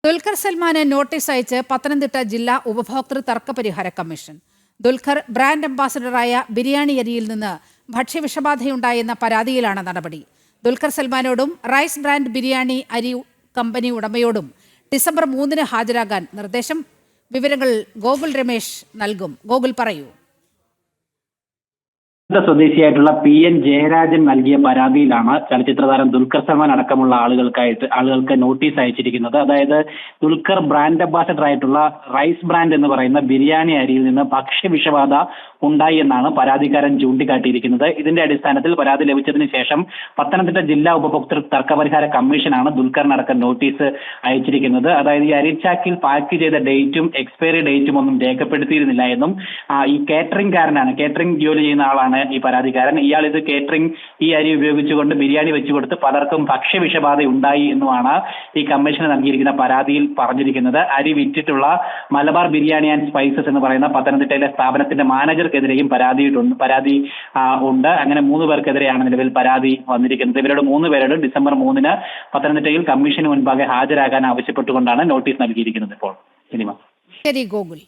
ദുൽഖർ സൽമാന് notice അയച്ച് പത്തനംതിട്ട ജില്ലാ ഉപഭോക്തൃ തർക്ക പരിഹാര കമ്മീഷൻ. ദുൽഖർ ബ്രാൻഡ് അംബാസഡറായ ബിരിയാണി അരിയിൽ നിന്ന് ഭക്ഷ്യവിഷബാധയുണ്ടായെന്ന പരാതിയിലാണ് നടപടി. ദുൽഖർ സൽമാനോടും റൈസ് ബ്രാൻഡ് ബിരിയാണി അരി കമ്പനി ഉടമയോടും ഡിസംബർ 3 ഹാജരാകാൻ നിർദ്ദേശം. വിവരങ്ങൾ ഗോകുൽ രമേശ് നൽകും. ഗോകുൽ പറയൂ. സ്വദേശിയായിട്ടുള്ള PN ജയരാജൻ നൽകിയ പരാതിയിലാണ് ചലച്ചിത്രതാരം ദുൽഖർ സൽമാൻ അടക്കമുള്ള ആളുകൾക്ക് നോട്ടീസ് അയച്ചിരിക്കുന്നത്. അതായത് ദുൽഖർ ബ്രാൻഡ് അംബാസഡർ ആയിട്ടുള്ള റൈസ് ബ്രാൻഡ് എന്ന് പറയുന്ന ബിരിയാണി അരിയിൽ നിന്ന് ഭക്ഷ്യവിഷബാധ ഉണ്ടായി എന്നാണ് പരാതിക്കാരൻ ചൂണ്ടിക്കാട്ടിയിരിക്കുന്നത്. ഇതിന്റെ അടിസ്ഥാനത്തിൽ പരാതി ലഭിച്ചതിന് ശേഷം പത്തനംതിട്ട ജില്ലാ ഉപഭോക്തൃ തർക്കപരിഹാര കമ്മീഷനാണ് ദുൽഖറിനടക്കം നോട്ടീസ് അയച്ചിരിക്കുന്നത്. അതായത് ഈ അരിച്ചാക്കിൽ പാക്ക് ചെയ്ത ഡേറ്റും എക്സ്പയറി ഡേറ്റും ഒന്നും രേഖപ്പെടുത്തിയിരുന്നില്ല എന്നും ഈ കേറ്ററിംഗ് ജോലി ചെയ്യുന്ന ആളാണ് ഈ പരാതിക്കാരൻ. ഇയാൾ ഇത് ഈ അരി ഉപയോഗിച്ചുകൊണ്ട് ബിരിയാണി വെച്ചു കൊടുത്ത് പലർക്കും ഭക്ഷ്യവിഷബാധ ഉണ്ടായി എന്നുമാണ് ഈ കമ്മീഷന് നൽകിയിരിക്കുന്ന പരാതിയിൽ പറഞ്ഞിരിക്കുന്നത്. അരി വിറ്റിട്ടുള്ള മലബാർ ബിരിയാണി ആൻഡ് സ്പൈസസ് എന്ന് പറയുന്ന പത്തനംതിട്ടയിലെ സ്ഥാപനത്തിന്റെ മാനേജർക്കെതിരെയും പരാതി ഉണ്ട്. അങ്ങനെ 3 പേർക്കെതിരെയാണ് നിലവിൽ പരാതി വന്നിരിക്കുന്നത്. ഇവരുടെ 3 പേരോടും ഡിസംബർ 3 പത്തനംതിട്ടയിൽ കമ്മീഷന് മുൻപാകെ ഹാജരാകാൻ ആവശ്യപ്പെട്ടുകൊണ്ടാണ് നോട്ടീസ് നൽകിയിരിക്കുന്നത്. ഇപ്പോൾ ശരി ഗോകുൽ.